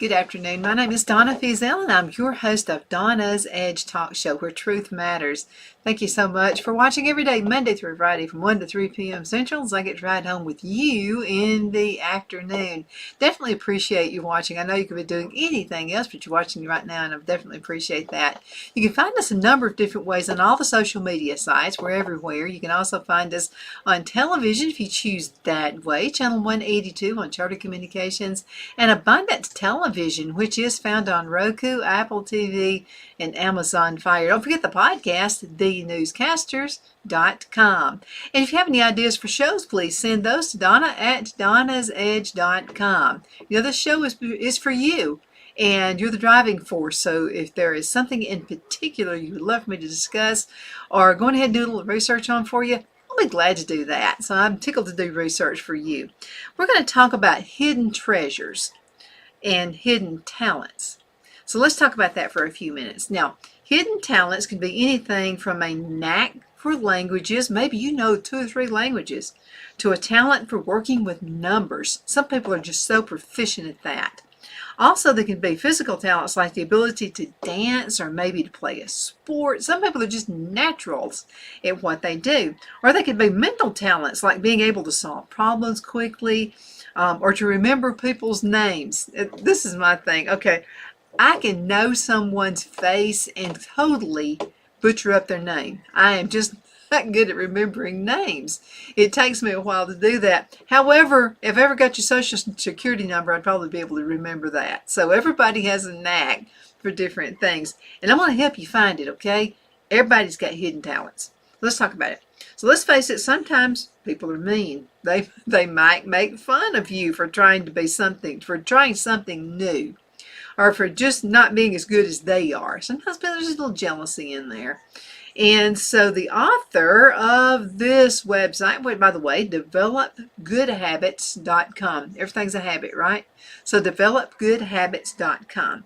Good afternoon. My name is Donna Fiesel, and I'm your host of Donna's Edge Talk Show, where truth matters. Thank you so much for watching every day, Monday through Friday, from 1 to 3 p.m. Central, as I get to ride home with you in the afternoon. Definitely appreciate you watching. I know you could be doing anything else, but you're watching right now, and I definitely appreciate that. You can find us a number of different ways on all the social media sites. We're everywhere. You can also find us on television if you choose that way. Channel 182 on Charter Communications, and Abundant Television, which is found on Roku, Apple TV, and Amazon Fire. Don't forget the podcast, thenewscasters.com. And if you have any ideas for shows, please send those to Donna at donnasedge.com. You know, this show is for you, and you're the driving force. So if there is something in particular you would love for me to discuss or go ahead and do a little research on for you, I'll be glad to do that. So I'm tickled to do research for you. We're going to talk about hidden treasures and hidden talents. So let's talk about that for a few minutes. Now, hidden talents can be anything from a knack for languages, maybe you know 2 or 3 languages, to a talent for working with numbers. Some people are just so proficient at that. Also, there can be physical talents like the ability to dance or maybe to play a sport. Some people are just naturals at what they do. Or they could be mental talents like being able to solve problems quickly or to remember people's names. This is my thing. Okay, I can know someone's face and totally butcher up their name. I am just not good at remembering names. It takes me a while to do that. However, if I ever got your social security number, I'd probably be able to remember that. So everybody has a knack for different things. And I'm going to help you find it, okay? Everybody's got hidden talents. Let's talk about it. So let's face it, sometimes people are mean. They might make fun of you for trying to be something, for trying something new, or for just not being as good as they are. Sometimes there's a little jealousy in there. And so the author of this website, by the way, developgoodhabits.com. Everything's a habit, right? So developgoodhabits.com.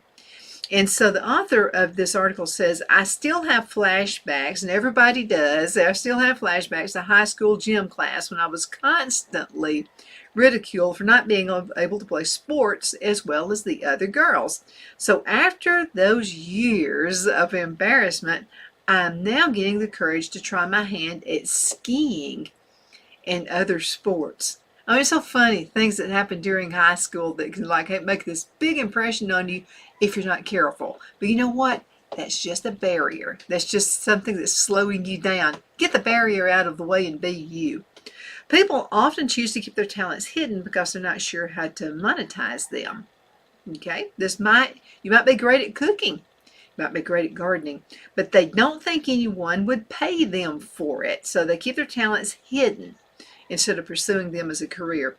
And so the author of this article says, I still have flashbacks, and everybody does. I still have flashbacks to high school gym class when I was constantly ridiculed for not being able to play sports as well as the other girls. So after those years of embarrassment, I'm now getting the courage to try my hand at skiing and other sports. I mean, it's so funny, things that happen during high school that can make this big impression on you if you're not careful. But you know what? That's just a barrier. That's just something that's slowing you down. Get the barrier out of the way and be you. People often choose to keep their talents hidden because they're not sure how to monetize them. Okay? You might be great at cooking. Might be great at gardening, but they don't think anyone would pay them for it, so they keep their talents hidden instead of pursuing them as a career.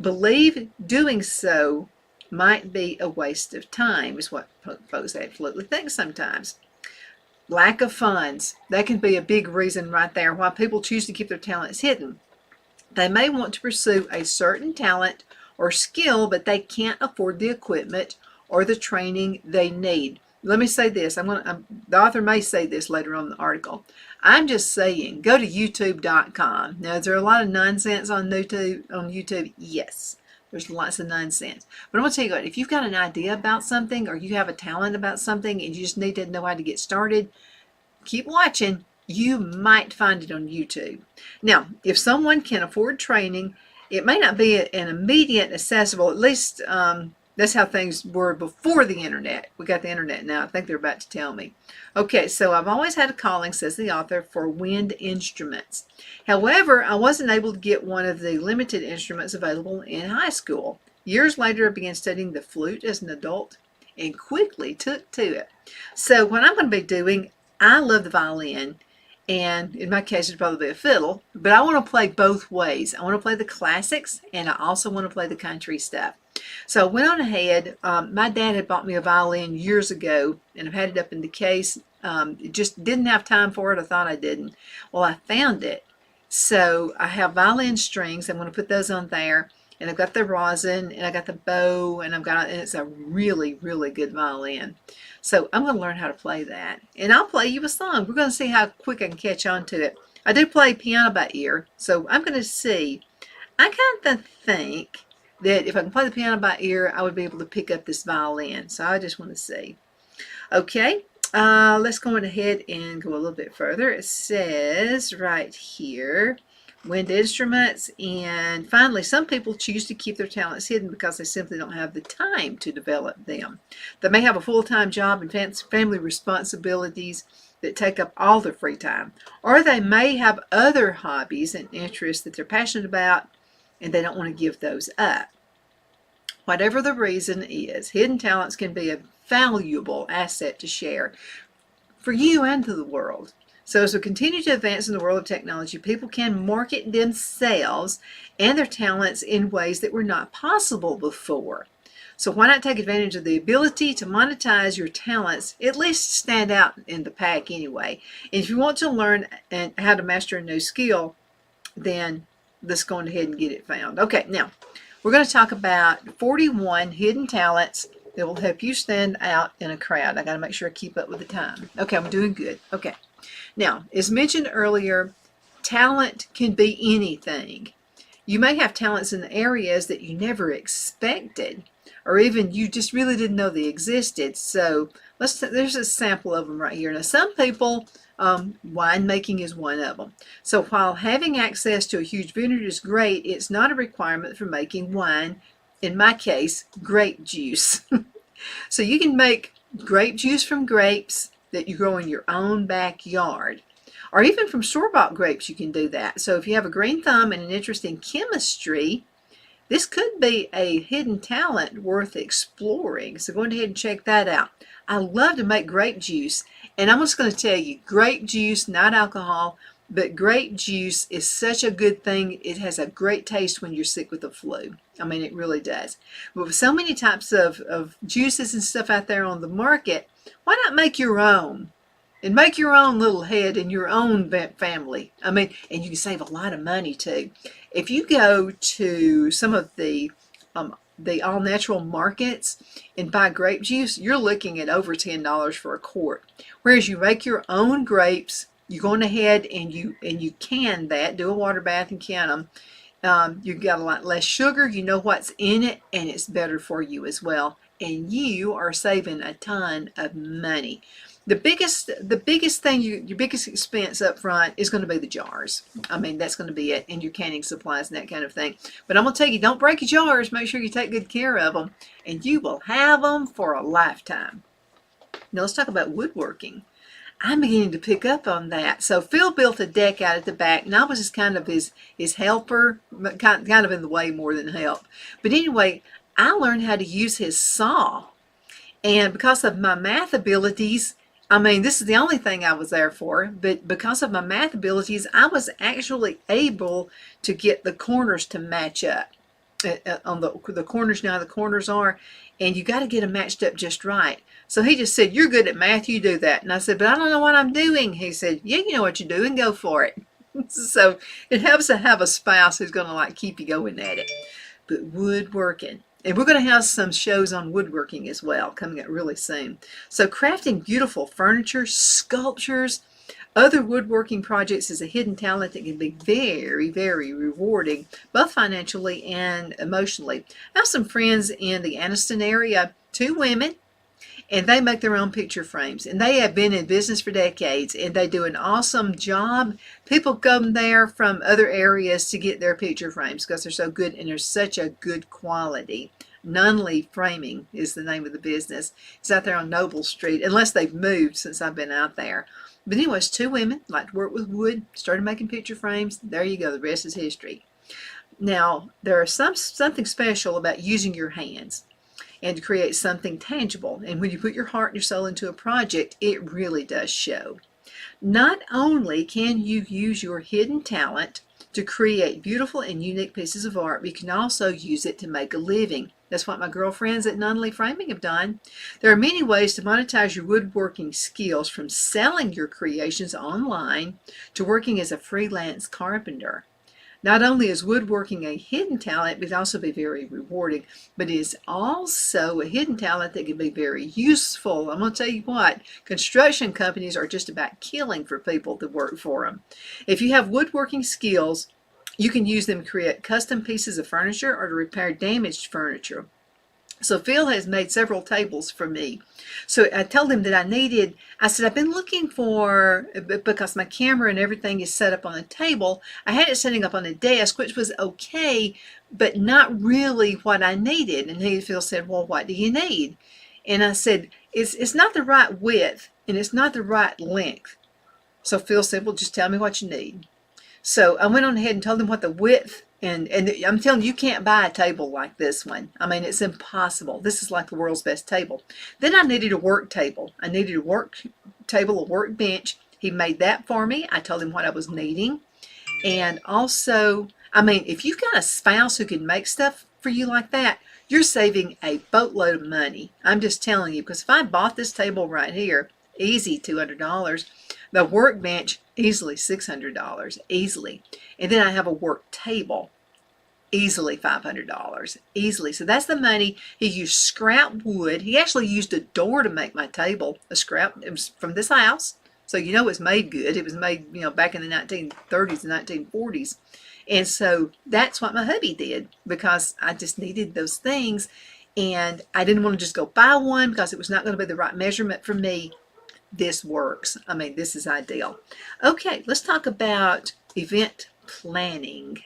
Believe doing so might be a waste of time, is what folks absolutely think sometimes. Lack of funds, that can be a big reason right there why people choose to keep their talents hidden. They may want to pursue a certain talent or skill, but they can't afford the equipment or the training they need. Let me say this. The author may say this later on in the article. I'm just saying, go to youtube.com. Now, is there a lot of nonsense on YouTube? Yes, there's lots of nonsense. But I'm going to tell you what, if you've got an idea about something or you have a talent about something and you just need to know how to get started, keep watching. You might find it on YouTube. Now, if someone can afford training, it may not be an immediate accessible, at least that's how things were before the internet. We got the internet now. I think they're about to tell me. Okay, so I've always had a calling, says the author, for wind instruments. However, I wasn't able to get one of the limited instruments available in high school. Years later, I began studying the flute as an adult and quickly took to it. So what I'm going to be doing, I love the violin. And in my case, it'd probably be a fiddle, but I want to play both ways. I want to play the classics, and I also want to play the country stuff. So I went on ahead. My dad had bought me a violin years ago, and I've had it up in the case. Just didn't have time for it. I thought I didn't. Well, I found it. So I have violin strings. I'm going to put those on there. And I've got the rosin, and I got the bow, and and it's a really, really good violin. So I'm going to learn how to play that. And I'll play you a song. We're going to see how quick I can catch on to it. I do play piano by ear, so I'm going to see. I kind of think that if I can play the piano by ear, I would be able to pick up this violin. So I just want to see. Okay, let's go ahead and go a little bit further. It says right here, wind instruments, and finally, some people choose to keep their talents hidden because they simply don't have the time to develop them. They may have a full-time job and family responsibilities that take up all their free time, or they may have other hobbies and interests that they're passionate about and they don't want to give those up. Whatever the reason is, hidden talents can be a valuable asset to share for you and to the world. So as we continue to advance in the world of technology, people can market themselves and their talents in ways that were not possible before. So why not take advantage of the ability to monetize your talents, at least stand out in the pack anyway. And if you want to learn how to master a new skill, then let's go ahead and get it found. Okay, now we're going to talk about 41 hidden talents that will help you stand out in a crowd. I got to make sure I keep up with the time. Okay, I'm doing good. Okay. Now, as mentioned earlier, talent can be anything. You may have talents in areas that you never expected, or even you just really didn't know they existed. So there's a sample of them right here. Now, some people, winemaking is one of them. So while having access to a huge vineyard is great, it's not a requirement for making wine. In my case, grape juice. So you can make grape juice from grapes that you grow in your own backyard, or even from store-bought grapes. You can do that. So if you have a green thumb and an interest in chemistry, this could be a hidden talent worth exploring. So go ahead and check that out. I love to make grape juice, and I'm just going to tell you, grape juice, not alcohol, but grape juice is such a good thing. It has a great taste when you're sick with the flu. I mean, it really does. But with so many types of juices and stuff out there on the market, why not make your own? And make your own little head in your own family. I mean, and you can save a lot of money too. If you go to some of the all-natural markets and buy grape juice, you're looking at over $10 for a quart. Whereas you make your own grapes, you go on ahead and you can that, do a water bath and can them. You've got a lot less sugar, you know what's in it, and it's better for you as well. And you are saving a ton of money. The biggest thing, your biggest expense up front is going to be the jars. I mean, that's going to be it, and your canning supplies and that kind of thing. But I'm going to tell you, don't break your jars. Make sure you take good care of them, and you will have them for a lifetime. Now let's talk about woodworking. I'm beginning to pick up on that. So Phil built a deck out at the back, and I was just kind of his helper, kind of in the way more than help. But anyway, I learned how to use his saw, and because of my math abilities, I mean, this is the only thing I was there for, but because of my math abilities, I was actually able to get the corners to match up. On the corners, now the corners are, and you got to get them matched up just right. So he just said, "You're good at math, you do that." And I said, "But I don't know what I'm doing." He said, "Yeah, you know what you're doing, go for it." So it helps to have a spouse who's going to like keep you going at it. But woodworking. And we're going to have some shows on woodworking as well coming up really soon. So crafting beautiful furniture, sculptures, other woodworking projects is a hidden talent that can be very, very rewarding, both financially and emotionally. I have some friends in the Anniston area, 2 women, and they make their own picture frames. And they have been in business for decades, and they do an awesome job. People come there from other areas to get their picture frames because they're so good and they're such a good quality. Nunley Framing is the name of the business. It's out there on Noble Street, unless they've moved since I've been out there. But anyways, 2 women like to work with wood, started making picture frames. There you go. The rest is history. Now, there is something special about using your hands and to create something tangible. And when you put your heart and your soul into a project, it really does show. Not only can you use your hidden talent to create beautiful and unique pieces of art, but you can also use it to make a living. That's what my girlfriends at Nunley Framing have done. There are many ways to monetize your woodworking skills, from selling your creations online to working as a freelance carpenter. Not only is woodworking a hidden talent, but it can also be very rewarding, but it is also a hidden talent that can be very useful. I'm going to tell you what, construction companies are just about killing for people to work for them. If you have woodworking skills, You can use them to create custom pieces of furniture or to repair damaged furniture. So Phil has made several tables for me. So I told him that I said, I've been looking for, because my camera and everything is set up on a table, I had it setting up on a desk, which was okay, but not really what I needed. And Phil said, well, what do you need? And I said, it's not the right width and it's not the right length. So Phil said, well, just tell me what you need. So I went on ahead and told him what the width, and I'm telling you, you can't buy a table like this one. I mean, it's impossible. This is like the world's best table. Then I needed a work table. I needed a work table, a workbench. He made that for me. I told him what I was needing. And also, I mean, if you've got a spouse who can make stuff for you like that, you're saving a boatload of money. I'm just telling you, because if I bought this table right here, easy $200. The workbench, easily $600, easily. And then I have a work table, easily $500, easily. So that's the money. He used scrap wood. He actually used a door to make my table, a scrap. It was from this house. So you know it was made good. It was made, back in the 1930s and 1940s. And so that's what my hubby did, because I just needed those things. And I didn't want to just go buy one because it was not going to be the right measurement for me. This works. I mean, this is ideal. Okay, let's talk about event planning.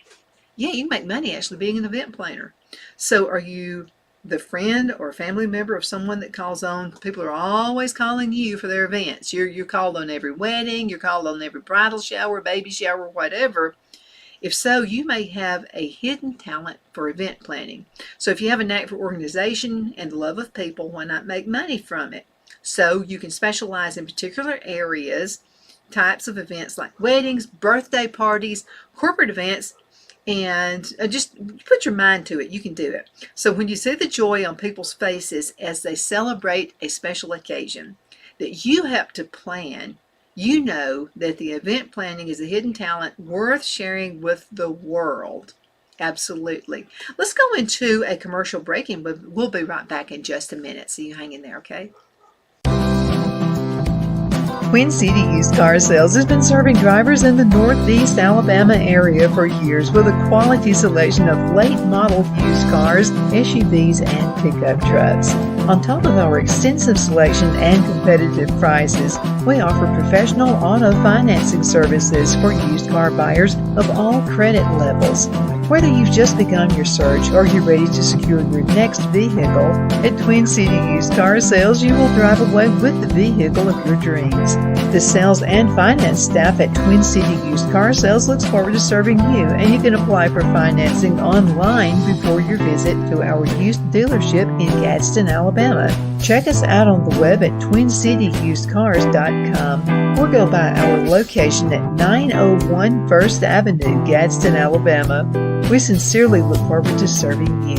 Yeah, you can make money actually being an event planner. So are you the friend or family member of someone that calls on? People are always calling you for their events. You're called on every wedding, you're called on every bridal shower, baby shower, whatever. If so, you may have a hidden talent for event planning. So if you have a knack for organization and the love of people, why not make money from it? So you can specialize in particular areas, types of events like weddings, birthday parties, corporate events, and just put your mind to it. You can do it. So when you see the joy on people's faces as they celebrate a special occasion that you help to plan, you know that the event planning is a hidden talent worth sharing with the world. Absolutely. Let's go into a commercial break, and we'll be right back in just a minute. So you hang in there, okay? Twin City Used Car Sales has been serving drivers in the Northeast Alabama area for years with a quality selection of late model used cars, SUVs, and pickup trucks. On top of our extensive selection and competitive prices, we offer professional auto financing services for used car buyers of all credit levels. Whether you've just begun your search or you're ready to secure your next vehicle, at Twin City Used Car Sales, you will drive away with the vehicle of your dreams. The sales and finance staff at Twin City Used Car Sales looks forward to serving you, and you can apply for financing online before your visit to our used dealership in Gadsden, Alabama. Check us out on the web at twincityusedcars.com or go by our location at 901 First Avenue, Gadsden, Alabama. We sincerely look forward to serving you.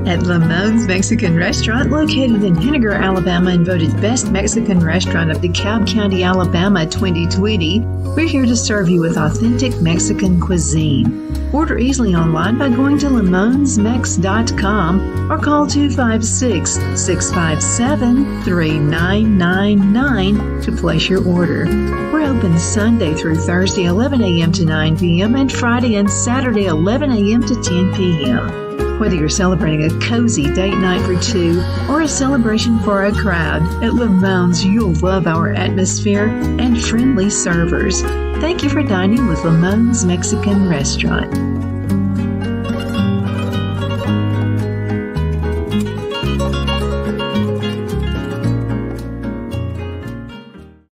At Lamone's Mexican Restaurant, located in Henniger, Alabama, and voted Best Mexican Restaurant of DeKalb County, Alabama 2020, we're here to serve you with authentic Mexican cuisine. Order easily online by going to lamonsmex.com or call 256-657-3999 to place your order. We're open Sunday through Thursday 11 a.m. to 9 p.m. and Friday and Saturday 11 a.m. to 10 p.m. Whether you're celebrating a cozy date night for two or a celebration for a crowd, at Lamone's you'll love our atmosphere and friendly servers. Thank you for dining with Lamone's Mexican Restaurant.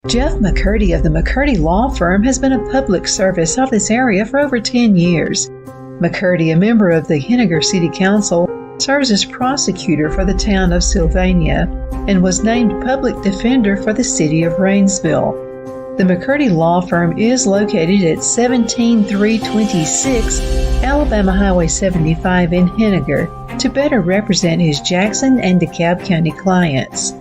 Jeff McCurdy of the McCurdy Law Firm has been a public service of this area for over 10 years. McCurdy, a member of the Henniger City Council, serves as prosecutor for the town of Sylvania and was named public defender for the city of Rainsville. The McCurdy Law Firm is located at 17326 Alabama Highway 75 in Henniger to better represent his Jackson and DeKalb County clients.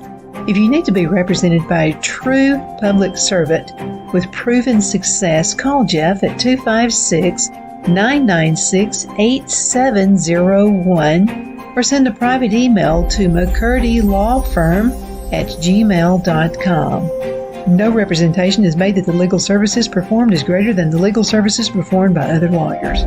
If you need to be represented by a true public servant with proven success, call Jeff at 256 996-8701 or send a private email to mccurdy.lawfirm@gmail.com. No representation is made that the legal services performed is greater than the legal services performed by other lawyers.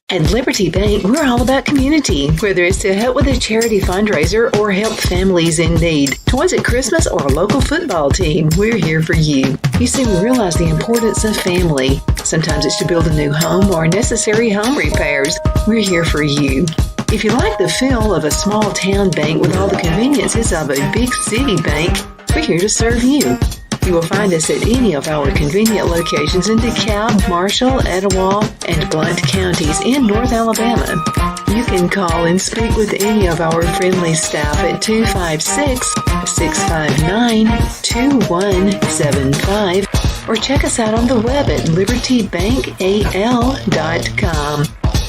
At Liberty Bank, we're all about community, whether it's to help with a charity fundraiser or help families in need. Toys at Christmas or a local football team, we're here for you. You see, we realize the importance of family. Sometimes it's to build a new home or necessary home repairs. We're here for you. If you like the feel of a small town bank with all the conveniences of a big city bank, we're here to serve you. You will find us at any of our convenient locations in DeKalb, Marshall, Etowah, and Blount counties in North Alabama. You can call and speak with any of our friendly staff at 256-659-2175 or check us out on the web at libertybankal.com.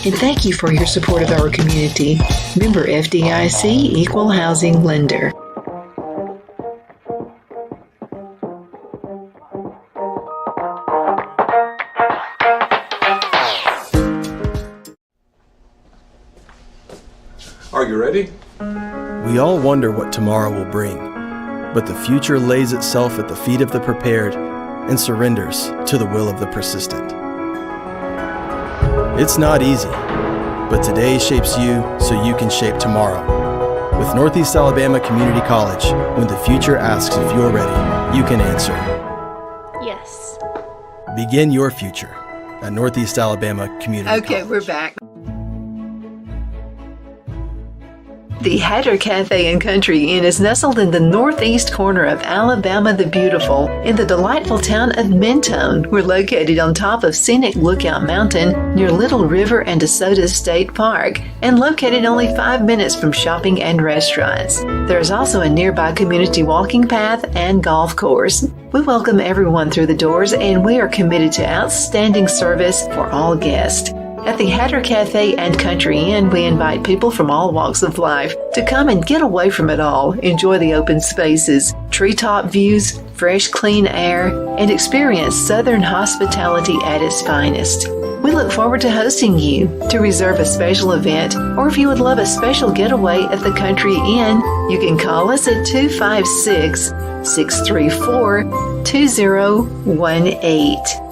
And thank you for your support of our community. Member FDIC Equal Housing Lender. Are you ready? We all wonder what tomorrow will bring, but the future lays itself at the feet of the prepared and surrenders to the will of the persistent. It's not easy, but today shapes you so you can shape tomorrow. With Northeast Alabama Community College, when the future asks if you're ready, you can answer yes. Begin your future at Northeast Alabama Community College. Okay, we're back. The Hatter Cafe and Country Inn is nestled in the northeast corner of Alabama the Beautiful in the delightful town of Mentone. We're located on top of scenic Lookout Mountain near Little River and DeSoto State Park and located only 5 minutes from shopping and restaurants. There is also a nearby community walking path and golf course. We welcome everyone through the doors and we are committed to outstanding service for all guests. At the Hatter Cafe and Country Inn, we invite people from all walks of life to come and get away from it all, enjoy the open spaces, treetop views, fresh, clean air, and experience Southern hospitality at its finest. We look forward to hosting you. To reserve a special event, or if you would love a special getaway at the Country Inn, you can call us at 256-634-2018.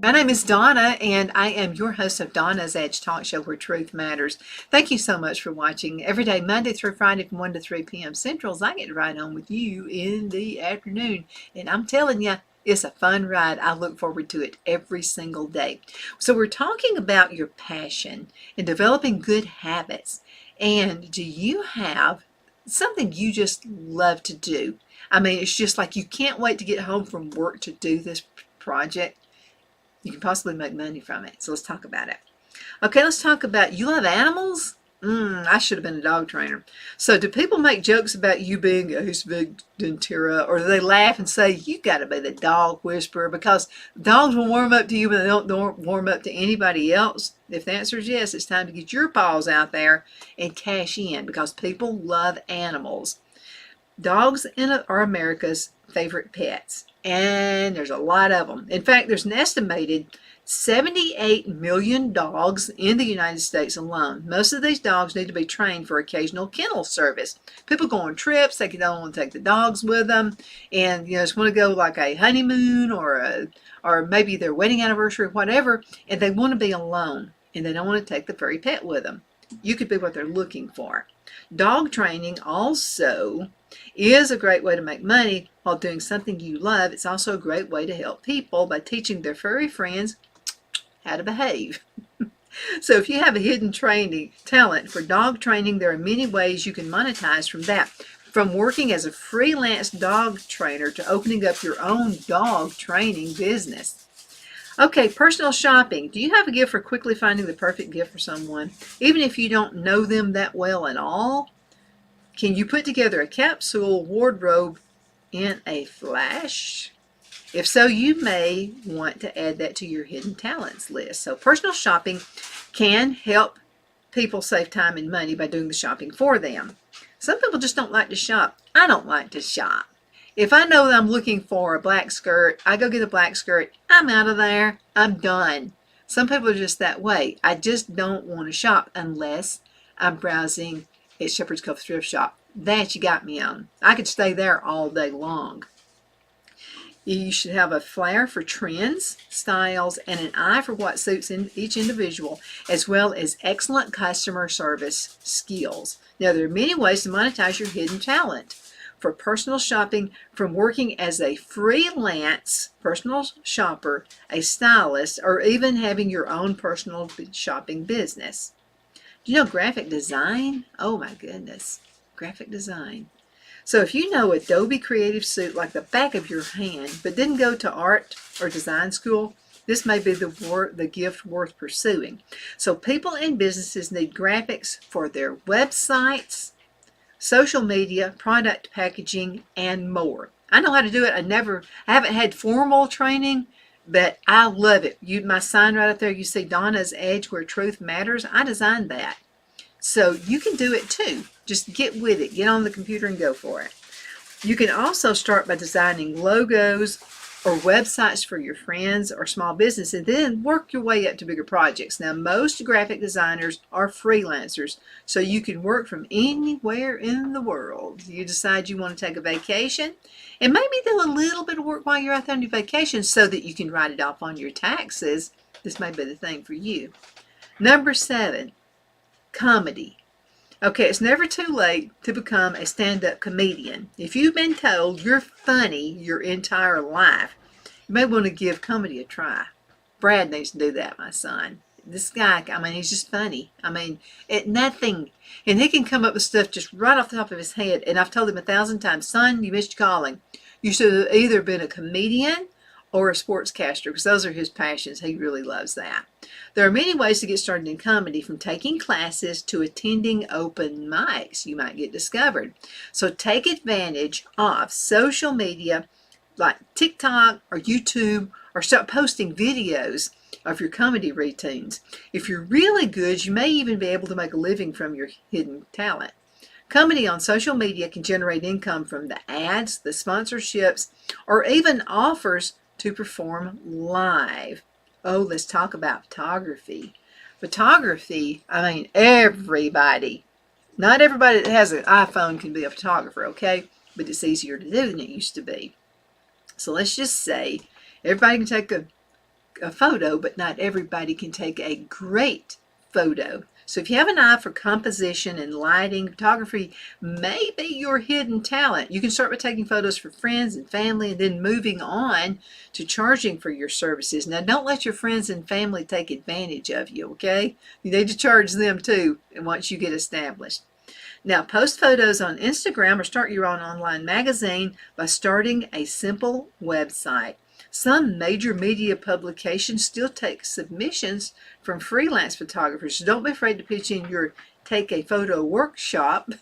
My name is Donna, and I am your host of Donna's Edge Talk Show, where truth matters. Thank you so much for watching. Every day, Monday through Friday from 1 to 3 p.m. Central, I get to ride on with you in the afternoon. And I'm telling you, it's a fun ride. I look forward to it every single day. So we're talking about your passion and developing good habits. And do you have something you just love to do? I mean, it's just like you can't wait to get home from work to do this project. You can possibly make money from it. So let's talk about it. Okay, let's talk about, you love animals? I should have been a dog trainer. So do people make jokes about you being Ace Ventura, or do they laugh and say, you got to be the dog whisperer? Because dogs will warm up to you, but they don't warm up to anybody else. If the answer is yes, it's time to get your paws out there and cash in, because people love animals. Dogs are America's favorite pets. And there's a lot of them. In fact, there's an estimated 78 million dogs in the United States alone. Most of these dogs need to be trained for occasional kennel service. People go on trips, they don't want to take the dogs with them, and just want to go like a honeymoon or maybe their wedding anniversary, whatever, and they want to be alone, and they don't want to take the furry pet with them. You could be what they're looking for. Dog training also is a great way to make money while doing something you love. It's also a great way to help people by teaching their furry friends how to behave. So if you have a hidden talent for dog training, there are many ways you can monetize from that. From working as a freelance dog trainer to opening up your own dog training business. Okay, personal shopping. Do you have a gift for quickly finding the perfect gift for someone, even if you don't know them that well at all? Can you put together a capsule wardrobe in a flash? If so, you may want to add that to your hidden talents list. So personal shopping can help people save time and money by doing the shopping for them. Some people just don't like to shop. I don't like to shop. If I know that I'm looking for a black skirt, I go get a black skirt. I'm out of there. I'm done. Some people are just that way. I just don't want to shop unless I'm browsing at Shepherd's Cove Thrift Shop. That you got me on. I could stay there all day long. You should have a flair for trends, styles, and an eye for what suits each individual, as well as excellent customer service skills. Now, there are many ways to monetize your hidden talent. For personal shopping, from working as a freelance personal shopper, a stylist, or even having your own personal shopping business. Do you know graphic design? Oh my goodness, graphic design. So if you know Adobe Creative Suite like the back of your hand, but didn't go to art or design school, this may be the gift worth pursuing. So people and businesses need graphics for their websites, social media, product packaging, and more. I know how to do it. I haven't had formal training, but I love it. My sign right up there, you see Donna's Edge Where Truth Matters. I designed that. So you can do it too. Just get with it. Get on the computer and go for it. You can also start by designing logos or websites for your friends or small business, and then work your way up to bigger projects. Now, most graphic designers are freelancers, so you can work from anywhere in the world. You decide you want to take a vacation, and maybe do a little bit of work while you're out there on your vacation so that you can write it off on your taxes. This may be the thing for you. Number 7, comedy. Okay, it's never too late to become a stand-up comedian. If you've been told you're funny your entire life, you may want to give comedy a try. Brad needs to do that, my son. This guy, he's just funny. Nothing. And he can come up with stuff just right off the top of his head. And I've told him 1,000 times, son, you missed your calling. You should have either been a comedian or a sportscaster, because those are his passions. He really loves that. There are many ways to get started in comedy, from taking classes to attending open mics. You might get discovered. So take advantage of social media like TikTok or YouTube, or start posting videos of your comedy routines. If you're really good, you may even be able to make a living from your hidden talent. Comedy on social media can generate income from the ads, the sponsorships, or even offers to perform live. Oh, let's talk about photography. Photography, everybody. Not everybody that has an iPhone can be a photographer, okay? But it's easier to do than it used to be. So let's just say everybody can take a photo, but not everybody can take a great photo. So if you have an eye for composition and lighting, photography may be your hidden talent. You can start by taking photos for friends and family, and then moving on to charging for your services. Now, don't let your friends and family take advantage of you, okay? You need to charge them too once you get established. Now, post photos on Instagram or start your own online magazine by starting a simple website. Some major media publications still take submissions from freelance photographers. So don't be afraid to pitch in your Take a Photo workshop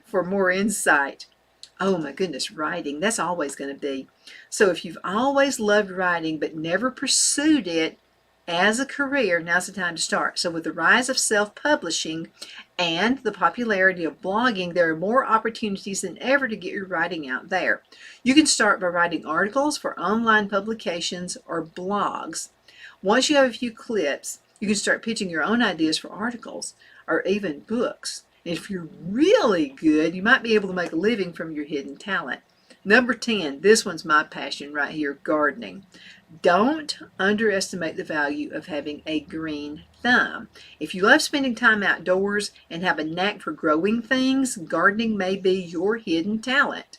for more insight. Oh my goodness, writing. That's always going to be. So if you've always loved writing but never pursued it as a career, now's the time to start. So with the rise of self-publishing and the popularity of blogging, there are more opportunities than ever to get your writing out there. You can start by writing articles for online publications or blogs. Once you have a few clips, you can start pitching your own ideas for articles or even books. And if you're really good, you might be able to make a living from your hidden talent. Number 10, this one's my passion right here, gardening. Don't underestimate the value of having a green thumb. If you love spending time outdoors and have a knack for growing things, gardening may be your hidden talent.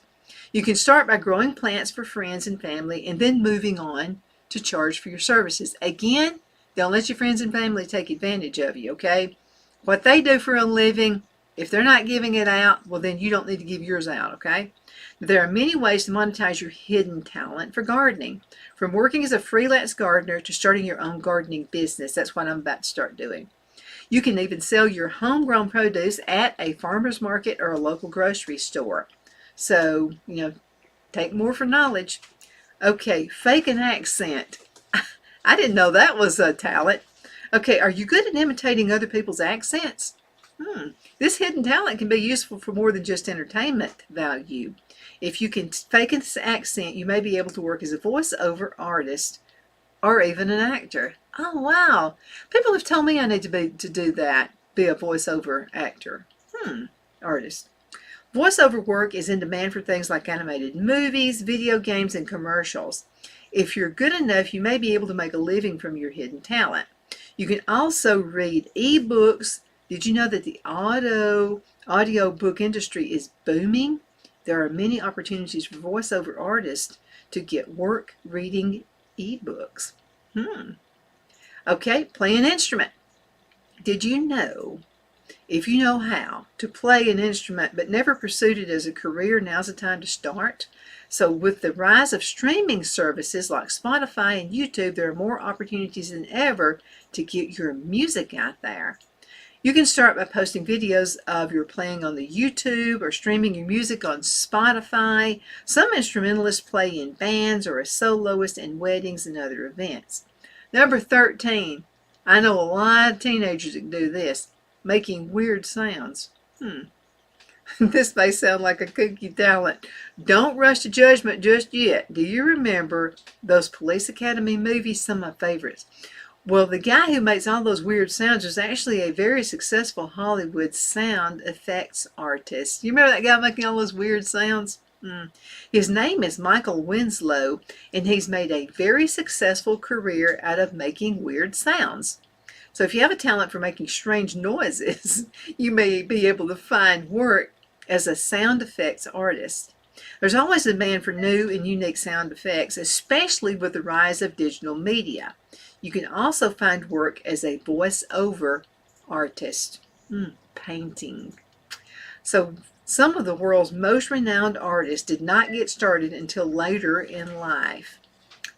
You can start by growing plants for friends and family and then moving on to charge for your services. Again, don't let your friends and family take advantage of you, okay? What they do for a living, if they're not giving it out, well, then you don't need to give yours out, okay? There are many ways to monetize your hidden talent for gardening. From working as a freelance gardener to starting your own gardening business. That's what I'm about to start doing. You can even sell your homegrown produce at a farmer's market or a local grocery store. So, take more for knowledge. Okay, fake an accent. I didn't know that was a talent. Okay, are you good at imitating other people's accents? This hidden talent can be useful for more than just entertainment value. If you can fake an accent, you may be able to work as a voiceover artist or even an actor. Oh, wow. People have told me I need to do that, be a voiceover actor. Artist. Voiceover work is in demand for things like animated movies, video games, and commercials. If you're good enough, you may be able to make a living from your hidden talent. You can also read ebooks. Did you know that the audio book industry is booming? There are many opportunities for voiceover artists to get work reading ebooks. Okay, play an instrument. Did you know, if you know how to play an instrument but never pursued it as a career, now's the time to start? So with the rise of streaming services like Spotify and YouTube, there are more opportunities than ever to get your music out there. You can start by posting videos of your playing on the YouTube or streaming your music on Spotify. Some instrumentalists play in bands or as soloists in weddings and other events. Number 13. I know a lot of teenagers that can do this. Making weird sounds. This may sound like a kooky talent. Don't rush to judgment just yet. Do you remember those Police Academy movies? Some of my favorites. Well, the guy who makes all those weird sounds was actually a very successful Hollywood sound effects artist. You remember that guy making all those weird sounds? His name is Michael Winslow, and he's made a very successful career out of making weird sounds. So if you have a talent for making strange noises, you may be able to find work as a sound effects artist. There's always a demand for new and unique sound effects, especially with the rise of digital media. You can also find work as a voice-over artist. Painting. So some of the world's most renowned artists did not get started until later in life.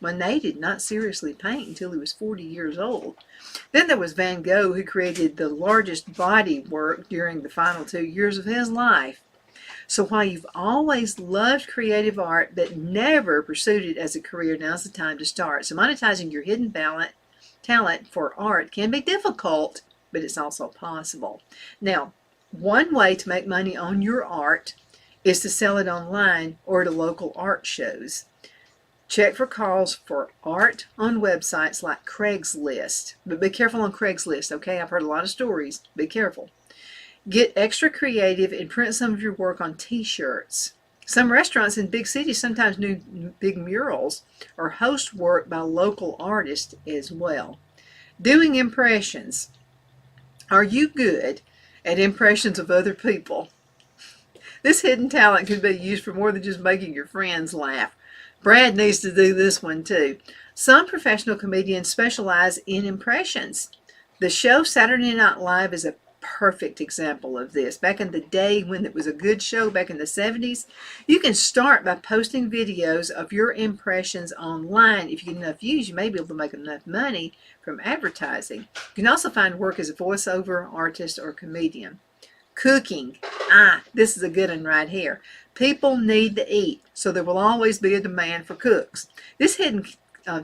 Monet did not seriously paint until he was 40 years old. Then there was Van Gogh, who created the largest body work during the final 2 years of his life. So while you've always loved creative art but never pursued it as a career, now's the time to start. So monetizing your hidden talent for art can be difficult, but it's also possible. Now, one way to make money on your art is to sell it online or to local art shows. Check for calls for art on websites like Craigslist. But be careful on Craigslist, okay? I've heard a lot of stories. Be careful. Get extra creative and print some of your work on t-shirts. Some restaurants in big cities sometimes do big murals or host work by local artists as well. Doing impressions. Are you good at impressions of other people? This hidden talent can be used for more than just making your friends laugh. Brad needs to do this one too. Some professional comedians specialize in impressions. The show Saturday Night Live is a perfect example of this. Back in the day when it was a good show, back in the 70s, you can start by posting videos of your impressions online. If you get enough views, you may be able to make enough money from advertising. You can also find work as a voiceover artist or comedian. Cooking. This is a good one right here. People need to eat, so there will always be a demand for cooks. This hidden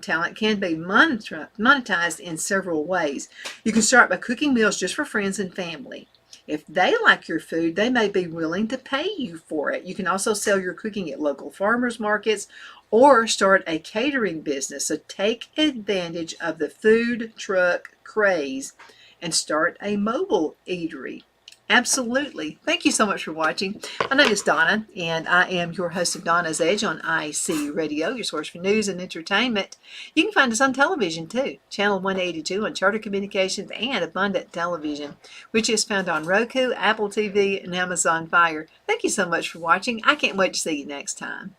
talent can be monetized in several ways. You can start by cooking meals just for friends and family. If they like your food, they may be willing to pay you for it. You can also sell your cooking at local farmers markets or start a catering business. So take advantage of the food truck craze and start a mobile eatery. Absolutely. Thank you so much for watching. My name is Donna, and I am your host of Donna's Edge on IC Radio, your source for news and entertainment. You can find us on television, too. Channel 182 on Charter Communications and Abundant Television, which is found on Roku, Apple TV, and Amazon Fire. Thank you so much for watching. I can't wait to see you next time.